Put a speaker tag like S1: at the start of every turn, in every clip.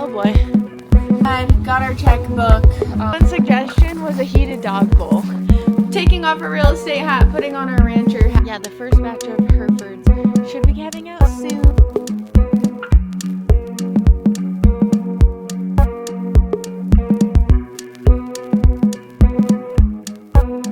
S1: Oh boy. I got our checkbook. One suggestion was a heated dog bowl. Taking off our real estate hat, putting on our rancher hat. Yeah, the first batch of heifers should be getting out soon.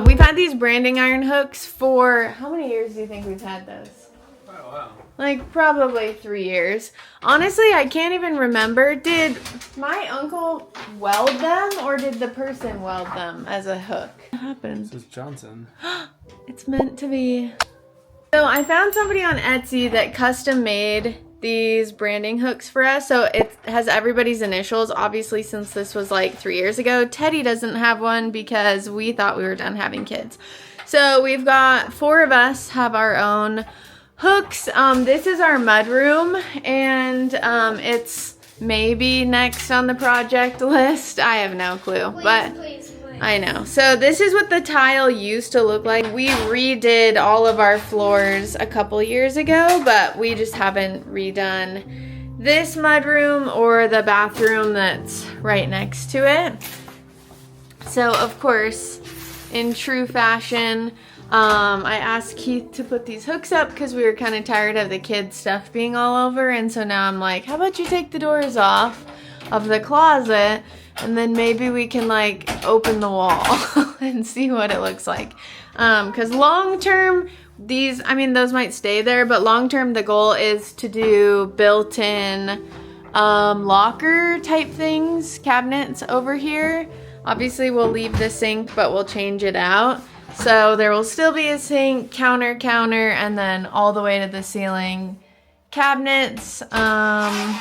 S1: We've had these branding iron hooks for, how many years do you think we've had those?
S2: Oh, wow.
S1: Like probably 3 years. Honestly, I can't even remember. Did my uncle weld them or did the person weld them as a hook? What happened?
S2: This is Johnson.
S1: It's meant to be. So I found somebody on Etsy that custom made these branding hooks for us. So it has everybody's initials. Obviously, since this was like 3 years ago, Teddy doesn't have one because we thought we were done having kids. So we've got 4 of us have our own hooks. This is our mudroom, and it's maybe next on the project list. I have no clue, but I know. So this is what the tile used to look like. We redid all of our floors a couple years ago, but we just haven't redone this mudroom or the bathroom that's right next to it. So of course, in true fashion, I asked Keith to put these hooks up because we were kind of tired of the kids' stuff being all over, and so now I'm like, how about you take the doors off of the closet and then maybe we can like open the wall and see what it looks like. Because long term, these, I mean, those might stay there, but long term the goal is to do built-in locker type things, cabinets over here. Obviously we'll leave the sink, but we'll change it out. So there will still be a sink, counter, and then all the way to the ceiling cabinets. And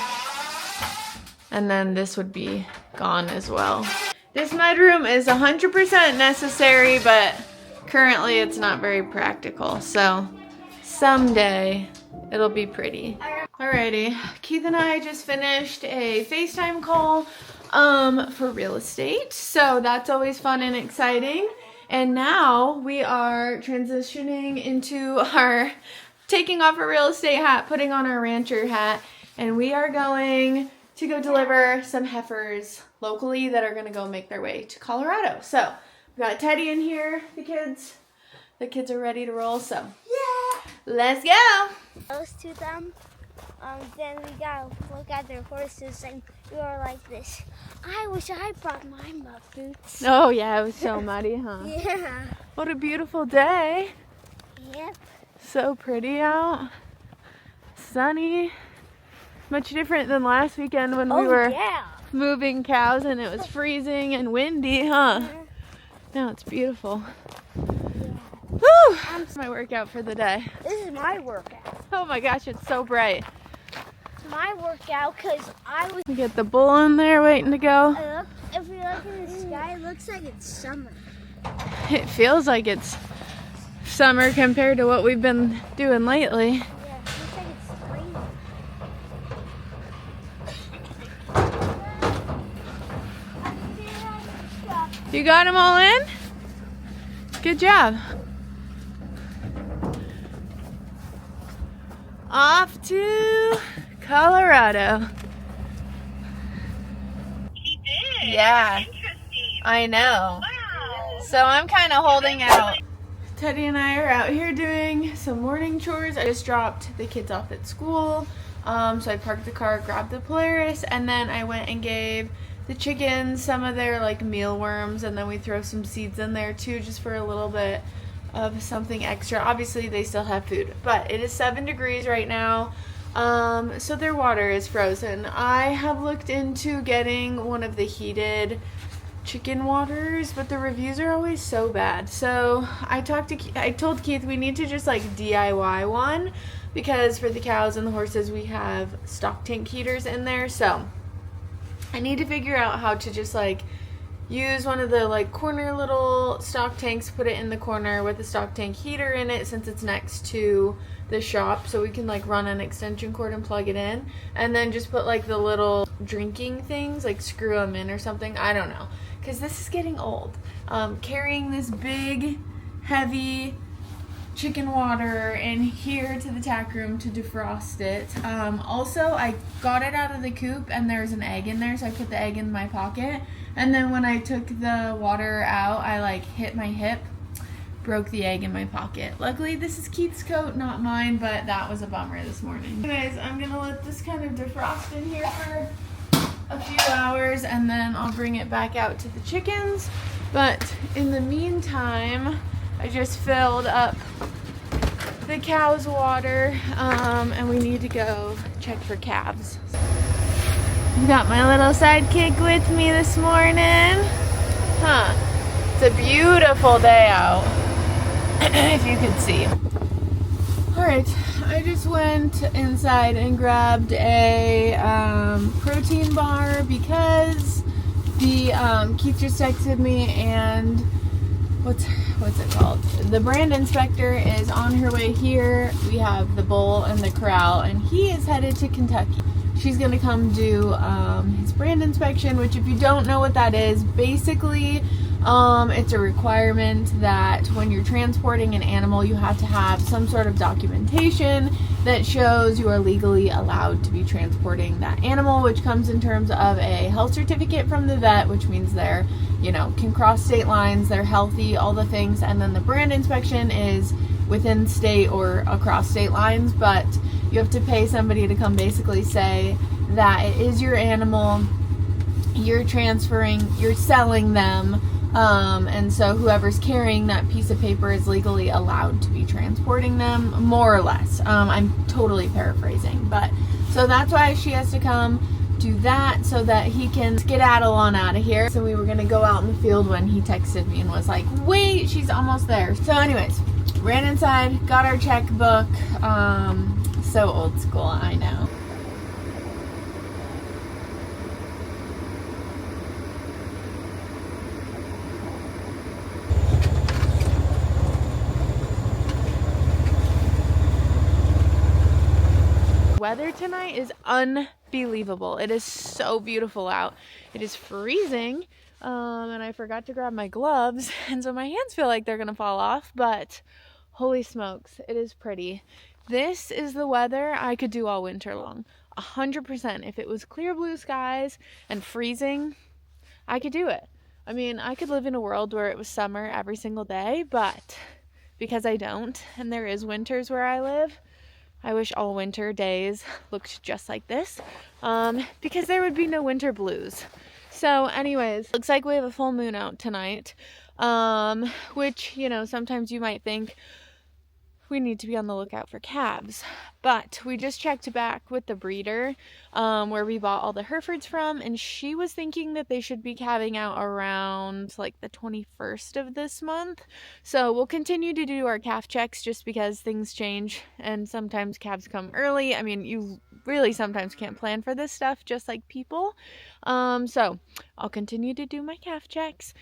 S1: then this would be gone as well. This mudroom is 100% necessary, but currently it's not very practical. So someday it'll be pretty. Alrighty, Keith and I just finished a FaceTime call for real estate. So that's always fun and exciting. And now we are transitioning into our taking off our real estate hat, putting on our rancher hat, and we are going to go deliver some heifers locally that are going to go make their way to Colorado. So we got Teddy in here, the kids are ready to roll, so yeah, let's go.
S3: Close to them, then we gotta look at their horses and we were like this. I wish I brought my mud boots.
S1: Oh yeah, it was so muddy, huh?
S3: Yeah.
S1: What a beautiful day.
S3: Yep.
S1: So pretty out. Sunny. Much different than last weekend when we were moving cows and it was freezing and windy, huh?
S3: Yeah.
S1: Now it's beautiful.
S3: Yeah.
S1: Woo! That's my workout for the day.
S3: This is my workout.
S1: Oh my gosh, it's so bright.
S3: My workout because I was.
S1: We get the bull in there waiting to go.
S3: If we look in the sky, it looks like it's summer.
S1: It feels like it's summer compared to what we've been doing lately.
S3: Yeah, it looks like it's spring.
S1: You got them all in? Good job. Off to Colorado.
S4: He did.
S1: Yeah.
S4: Interesting.
S1: I know.
S4: Wow.
S1: So I'm kind of holding out. Teddy and I are out here doing some morning chores. I just dropped the kids off at school. So I parked the car, grabbed the Polaris, and then I went and gave the chickens some of their like mealworms, and then we throw some seeds in there too, just for a little bit of something extra. Obviously they still have food, but it is 7 degrees right now, so their water is frozen. I have looked into getting one of the heated chicken waters, but the reviews are always so bad. So I told Keith we need to just like DIY one, because for the cows and the horses we have stock tank heaters in there. So I need to figure out how to just like use one of the like corner little stock tanks, put it in the corner with a stock tank heater in it, since it's next to the shop, so we can like run an extension cord and plug it in, and then just put like the little drinking things, like screw them in or something. I don't know, because this is getting old. Carrying this big heavy chicken water in here to the tack room to defrost it. Also, I got it out of the coop and there's an egg in there, so I put the egg in my pocket. And then when I took the water out, I like hit my hip, broke the egg in my pocket. Luckily, this is Keith's coat, not mine, but that was a bummer this morning. Anyways, I'm gonna let this kind of defrost in here for a few hours and then I'll bring it back out to the chickens. But in the meantime, I just filled up the cows' water, and we need to go check for calves. Got my little sidekick with me this morning. Huh. It's a beautiful day out, if you could see. Alright, I just went inside and grabbed a protein bar because the Keith just texted me and what's it called? The brand inspector is on her way here. We have the bull and the corral, and he is headed to Kentucky. She's gonna come do his brand inspection, which if you don't know what that is, basically it's a requirement that when you're transporting an animal, you have to have some sort of documentation that shows you are legally allowed to be transporting that animal, which comes in terms of a health certificate from the vet, which means they're, you know, can cross state lines, they're healthy, all the things. And then the brand inspection is within state or across state lines, but you have to pay somebody to come basically say that it is your animal, you're transferring, you're selling them, and so whoever's carrying that piece of paper is legally allowed to be transporting them, more or less. I'm totally paraphrasing, but so that's why she has to come do that so that he can skedaddle on out of here. So we were gonna go out in the field when he texted me and was like, wait, she's almost there. So anyways, ran inside, got our checkbook. So old school, I know. Weather tonight is unbelievable. It is so beautiful out. It is freezing, and I forgot to grab my gloves, and so my hands feel like they're gonna fall off, but holy smokes, it is pretty. This is the weather I could do all winter long. 100%. If it was clear blue skies and freezing, I could do it. I mean, I could live in a world where it was summer every single day, but because I don't, and there is winters where I live, I wish all winter days looked just like this, because there would be no winter blues. So anyways, looks like we have a full moon out tonight, which, you know, sometimes you might think we need to be on the lookout for calves. But we just checked back with the breeder, where we bought all the Herefords from, and she was thinking that they should be calving out around like the 21st of this month. So we'll continue to do our calf checks just because things change and sometimes calves come early. I mean, you really sometimes can't plan for this stuff, just like people. So I'll continue to do my calf checks.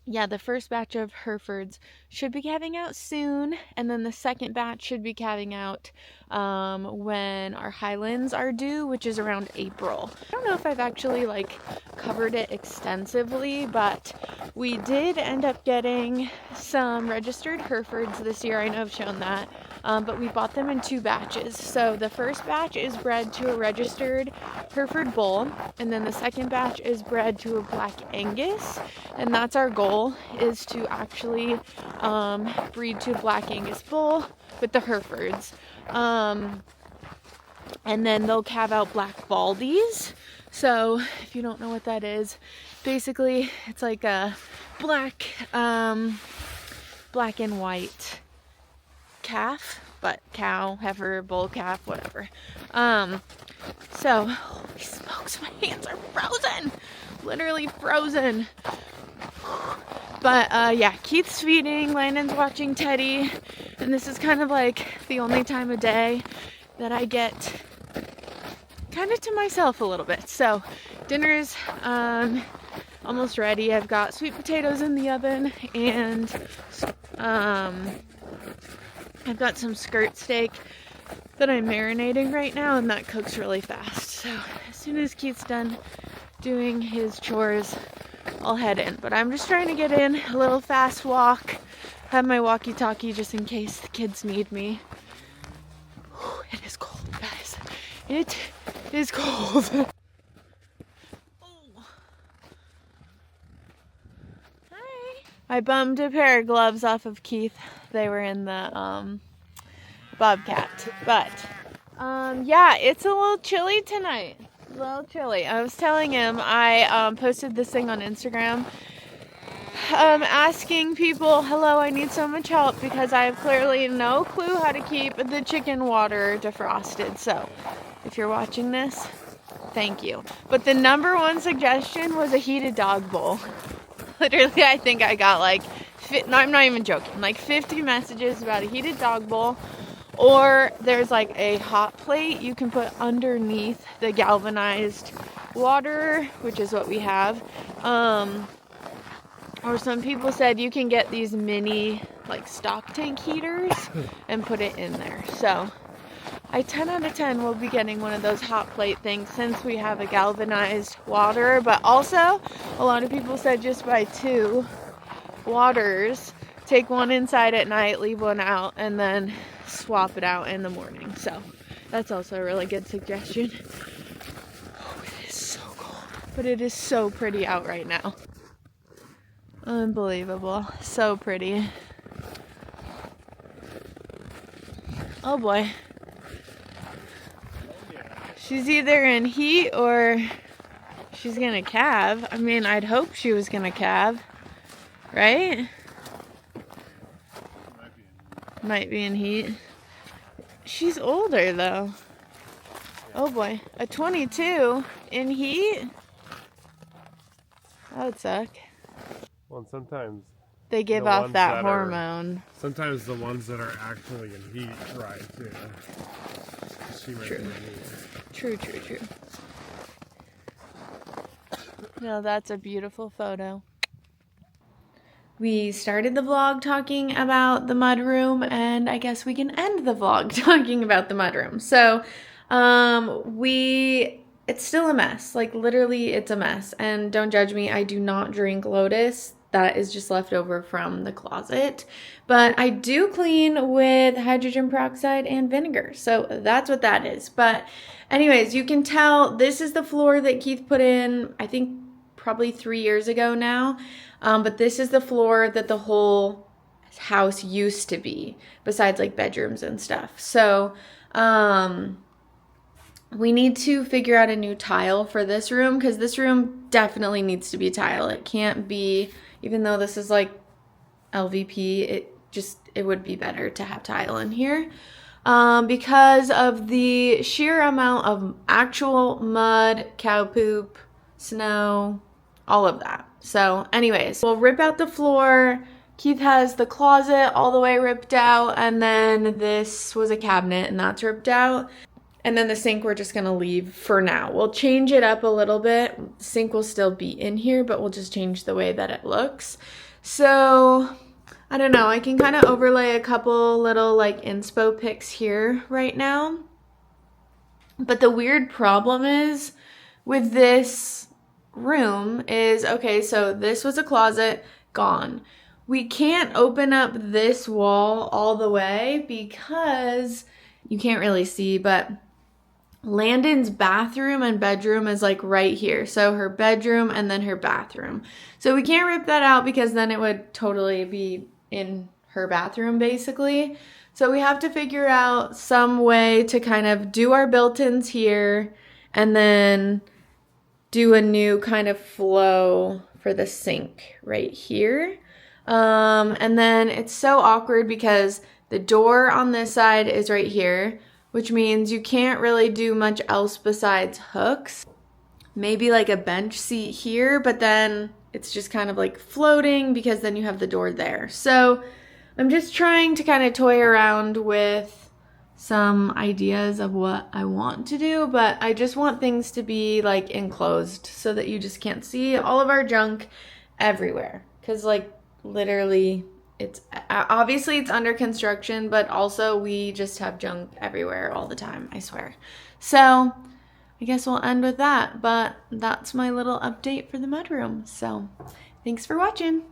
S1: Yeah, the first batch of Herefords should be calving out soon, and then the second batch should be calving out when our Highlands are due, which is around April. I don't know if I've actually like covered it extensively, but we did end up getting some registered Herefords this year. I know I've shown that, but we bought them in 2 batches. So the first batch is bred to a registered Hereford bull, and then the second batch is bred to a Black Angus, and that's our goal, is to actually breed to a Black Angus bull with the Herefords. And then they'll calve out Black Baldies. So if you don't know what that is, basically it's like a black and white calf, but cow, heifer, bull, calf, whatever. So holy smokes, my hands are frozen, literally frozen. But yeah, Keith's feeding, Landon's watching Teddy, and this is kind of like the only time of day that I get kind of to myself a little bit. So dinner's almost ready. I've got sweet potatoes in the oven, and I've got some skirt steak that I'm marinating right now, and that cooks really fast. So as soon as Keith's done doing his chores, I'll head in. But I'm just trying to get in a little fast walk Have my walkie-talkie just in case the kids need me. Whew, it is cold, guys. It is cold. Oh. Hi. I bummed a pair of gloves off of Keith. They were in the Bobcat. But yeah, it's a little chilly tonight. A little chilly. I was telling him, I posted this thing on Instagram asking people, hello, I need so much help because I have clearly no clue how to keep the chicken water defrosted. So if you're watching this, thank you. But the number one suggestion was a heated dog bowl. Literally, I think I got like, no, I'm not even joking, like 50 messages about a heated dog bowl. Or there's like a hot plate you can put underneath the galvanized water, which is what we have. Or some people said you can get these mini like stock tank heaters and put it in there. So I 10 out of 10 will be getting one of those hot plate things since we have a galvanized water. But also a lot of people said just buy 2 waters, take one inside at night, leave one out, and then swap it out in the morning. So that's also a really good suggestion. Oh, it is so cold, but it is so pretty out right now. Unbelievable. So pretty. Oh boy. She's either in heat or she's gonna calve. I mean, I'd hope she was gonna calve. Right? Might be in heat. She's older though. Oh boy. A 22 in heat? That would suck.
S2: Well, sometimes
S1: they give off that hormone.
S2: Sometimes the ones that are actually in heat dry too. She might be in heat.
S1: True. No, that's a beautiful photo. We started the vlog talking about the mudroom, and I guess we can end the vlog talking about the mudroom. So, it's still a mess. Like, literally, it's a mess. And don't judge me, I do not drink Lotus. That is just left over from the closet. But I do clean with hydrogen peroxide and vinegar. So that's what that is. But anyways, you can tell this is the floor that Keith put in, I think probably 3 years ago now. But this is the floor that the whole house used to be, besides like bedrooms and stuff. So we need to figure out a new tile for this room, because this room definitely needs to be tile. It can't be, even though this is like LVP, it would be better to have tile in here. Because of the sheer amount of actual mud, cow poop, snow, all of that. So anyways, we'll rip out the floor. Keith has the closet all the way ripped out, and then this was a cabinet and that's ripped out. And then the sink we're just gonna leave for now. We'll change it up a little bit. The sink will still be in here, but we'll just change the way that it looks. So, I don't know, I can kind of overlay a couple little like inspo pics here right now. But the weird problem is with this room is, okay, so this was a closet, gone. We can't open up this wall all the way because you can't really see, but Landon's bathroom and bedroom is like right here. So her bedroom and then her bathroom. So we can't rip that out because then it would totally be in her bathroom basically. So we have to figure out some way to kind of do our built-ins here and then do a new kind of flow for the sink right here. And then it's so awkward because the door on this side is right here, which means you can't really do much else besides hooks. Maybe like a bench seat here, but then it's just kind of like floating because then you have the door there. So I'm just trying to kind of toy around with some ideas of what I want to do, but I just want things to be like enclosed so that you just can't see all of our junk everywhere. Because like literally it's obviously it's under construction, but also we just have junk everywhere all the time, I swear. So I guess we'll end with that, but that's my little update for the mudroom. So thanks for watching.